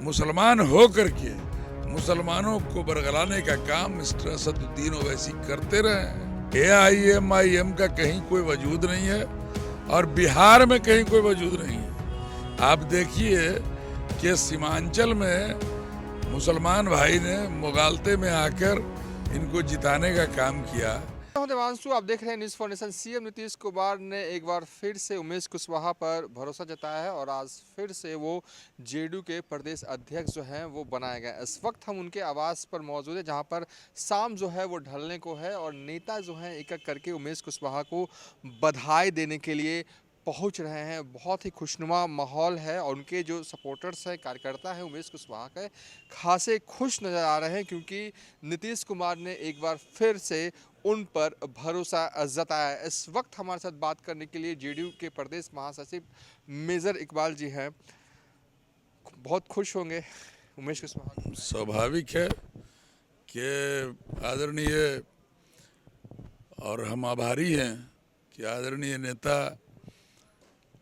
मुसलमान हो करके मुसलमानों को बरगलाने का काम मिस्टर असदुद्दीन ओवैसी करते रहे। एआईएमआईएम का कहीं कोई वजूद नहीं है और बिहार में कहीं कोई वजूद नहीं है। आप देखिए कि सीमांचल में मुसलमान भाई ने मुगालते में आकर इनको जिताने का काम किया। देवांशु, आप देख रहे हैं news for nation. CM Nitish Kumar ने एक बार फिर से उमेश कुशवाहा पर भरोसा जताया है और आज फिर से वो जेडीयू के प्रदेश अध्यक्ष जो हैं वो बनाए गए। इस वक्त हम उनके आवास पर मौजूद है, जहां पर शाम जो है वो ढलने को है और नेता जो हैं एक एक करके उमेश कुशवाहा को बधाई देने के लिए पहुंच रहे हैं। बहुत ही खुशनुमा माहौल है और उनके जो सपोर्टर्स हैं, कार्यकर्ता हैं उमेश कुशवाहा के, खासे खुश नज़र आ रहे हैं क्योंकि नीतीश कुमार ने एक बार फिर से उन पर भरोसा जताया है। इस वक्त हमारे साथ बात करने के लिए जेडीयू के प्रदेश महासचिव मेजर इकबाल जी हैं। बहुत खुश होंगे उमेश कुशवाहा। स्वाभाविक है कि आदरणीय और हम आभारी हैं कि आदरणीय नेता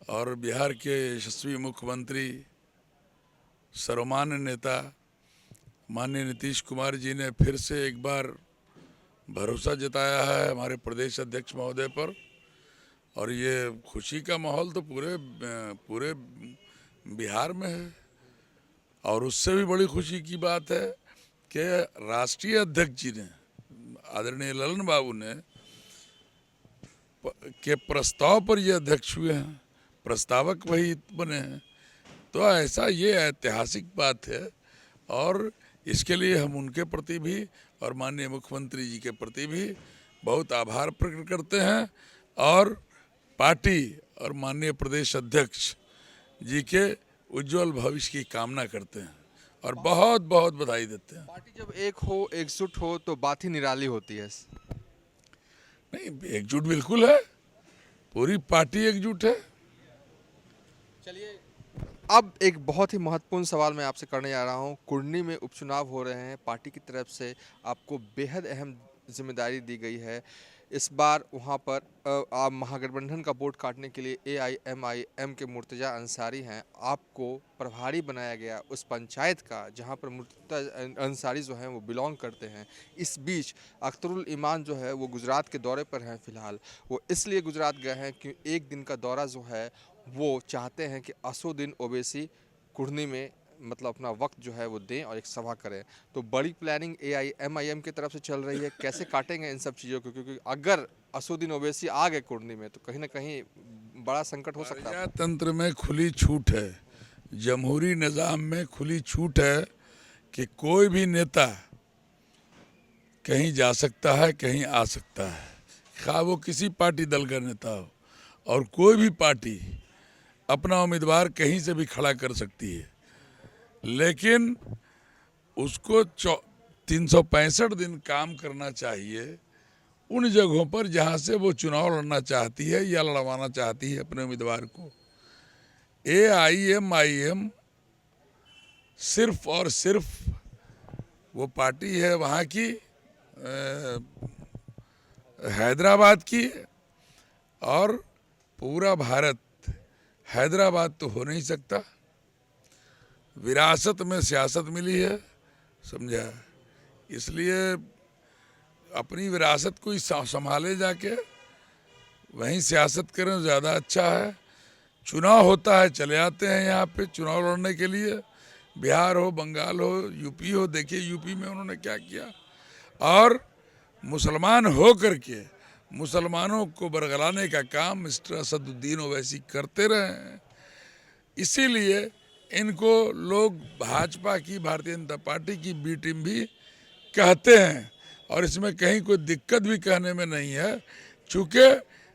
और बिहार के यशस्वी मुख्यमंत्री सर्वमान्य नेता माननीय नीतीश कुमार जी ने फिर से एक बार भरोसा जताया है हमारे प्रदेश अध्यक्ष महोदय पर। और ये खुशी का माहौल तो पूरे बिहार में है। और उससे भी बड़ी खुशी की बात है कि राष्ट्रीय अध्यक्ष जी ने आदरणीय ललन बाबू ने के प्रस्ताव पर ये अध्यक्ष हुए हैं, प्रस्तावक वही बने हैं। तो ऐसा ये ऐतिहासिक बात है और इसके लिए हम उनके प्रति भी और माननीय मुख्यमंत्री जी के प्रति भी बहुत आभार प्रकट करते हैं और पार्टी और माननीय प्रदेश अध्यक्ष जी के उज्जवल भविष्य की कामना करते हैं और बहुत बहुत बधाई देते हैं। पार्टी जब एक हो, एकजुट हो तो बात ही निराली होती है। नहीं, एकजुट बिल्कुल है, पूरी पार्टी एकजुट है। चलिए, अब एक बहुत ही महत्वपूर्ण सवाल मैं आपसे करने जा रहा हूं। कुर्नी में उपचुनाव हो रहे हैं, पार्टी की तरफ से आपको बेहद अहम जिम्मेदारी दी गई है। इस बार वहां पर आप महागठबंधन का वोट काटने के लिए एआईएमआईएम के मुर्तजा अंसारी हैं, आपको प्रभारी बनाया गया उस पंचायत का जहां पर मुर्तजा अंसारी जो हैं वो बिलोंग करते हैं। इस बीच अख्तरुल ईमान जो है वो गुजरात के दौरे पर हैं फिलहाल। वो इसलिए गुजरात गए हैं कि एक दिन का दौरा जो है वो चाहते हैं कि असदुद्दीन ओवैसी कुर्नी में मतलब अपना वक्त जो है वो दें और एक सभा करें। तो बड़ी प्लानिंग एआईएमआईएम की तरफ से चल रही है। कैसे काटेंगे इन सब चीज़ों को, क्योंकि अगर असदुद्दीन ओवैसी आ गए कुर्नी में तो कहीं ना कहीं बड़ा संकट हो सकता है। तंत्र में खुली छूट है, जमहूरी निज़ाम में खुली छूट है कि कोई भी नेता कहीं जा सकता है, कहीं आ सकता है, खा वो किसी पार्टी दल का नेता हो। और कोई भी पार्टी अपना उम्मीदवार कहीं से भी खड़ा कर सकती है, लेकिन उसको 365 दिन काम करना चाहिए उन जगहों पर जहां से वो चुनाव लड़ना चाहती है या लड़वाना चाहती है अपने उम्मीदवार को। एआईएमआईएम सिर्फ और सिर्फ वो पार्टी है वहाँ की हैदराबाद की, और पूरा भारत हैदराबाद तो हो नहीं सकता। विरासत में सियासत मिली है, समझा, इसलिए अपनी विरासत को ही संभाले जाके वहीं सियासत करें ज़्यादा अच्छा है। चुनाव होता है, चले आते हैं यहाँ पे चुनाव लड़ने के लिए, बिहार हो, बंगाल हो, यूपी हो। देखिए यूपी में उन्होंने क्या किया। और मुसलमान हो करके मुसलमानों को बरगलाने का काम मिस्टर असदुद्दीन ओवैसी करते रहे हैं। इसीलिए इनको लोग भाजपा की, भारतीय जनता पार्टी की बी टीम भी कहते हैं और इसमें कहीं कोई दिक्कत भी कहने में नहीं है। चूँकि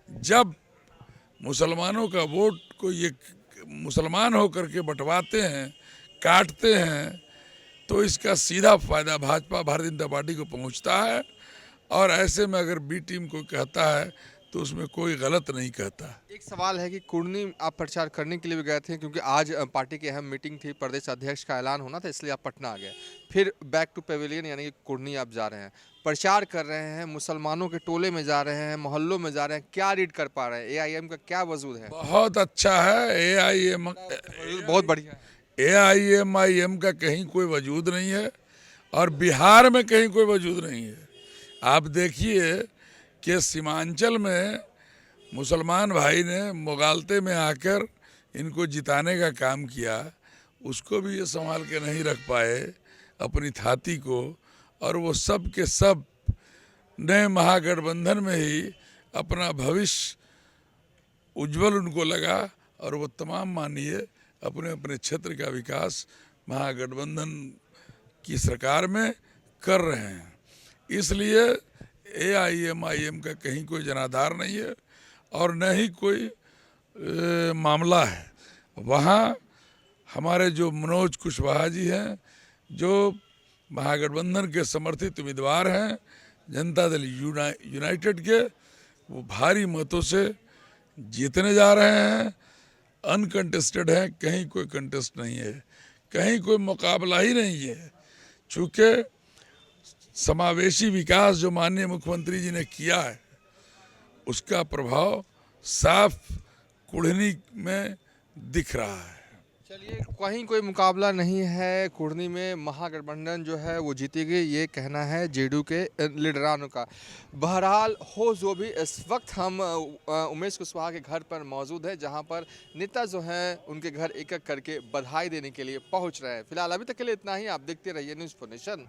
जब मुसलमानों का वोट को ये मुसलमान होकर के बंटवाते हैं, काटते हैं, तो इसका सीधा फायदा भाजपा, भारतीय जनता पार्टी को पहुंचता है। और ऐसे में अगर बी टीम को कहता है तो उसमें कोई गलत नहीं कहता। एक सवाल है कि कुर्नी आप प्रचार करने के लिए भी गए थे, क्योंकि आज पार्टी की अहम मीटिंग थी, प्रदेश अध्यक्ष का ऐलान होना था, इसलिए आप पटना आ गए। फिर बैक टू पेविलियन यानी कि कुर्नी आप जा रहे हैं, प्रचार कर रहे हैं, मुसलमानों के टोले में जा रहे हैं, मोहल्लों में जा रहे हैं। क्या रीड कर पा रहे हैं? एआईएम का क्या वजूद है? बहुत अच्छा है। एआईएम बहुत बढ़िया है। AIMIM का कहीं कोई वजूद नहीं है और बिहार में कहीं कोई वजूद नहीं है। आप देखिए कि सीमांचल में मुसलमान भाई ने मुगालते में आकर इनको जिताने का काम किया, उसको भी ये संभाल के नहीं रख पाए अपनी थाती को, और वो सब के सब नए महागठबंधन में ही अपना भविष्य उज्जवल उनको लगा और वो तमाम मानिए अपने अपने क्षेत्र का विकास महागठबंधन की सरकार में कर रहे हैं। इसलिए AIMIM का कहीं कोई जनाधार नहीं है और न ही कोई मामला है। वहाँ हमारे जो मनोज कुशवाहा जी हैं, जो महागठबंधन के समर्थित उम्मीदवार हैं, जनता दल यूनाइटेड के, वो भारी मतों से जीतने जा रहे हैं। अनकंटेस्टेड है, कहीं कोई कंटेस्ट नहीं है, कहीं कोई मुकाबला ही नहीं है। चूँकि समावेशी विकास जो माननीय मुख्यमंत्री जी ने किया है, उसका प्रभाव साफ कुढ़नी में दिख रहा है। चलिए, कहीं कोई मुकाबला नहीं है, कुढ़नी में महागठबंधन जो है वो जीतेगी, ये कहना है जेडीयू के लीडरानों का। बहरहाल हो जो भी, इस वक्त हम उमेश कुशवाहा के घर पर मौजूद है, जहां पर नेता जो हैं उनके घर एक एक करके बधाई देने के लिए पहुंच रहे हैं। फिलहाल अभी तक के लिए इतना ही। आप देखते रहिए न्यूज़ 4 नेशन।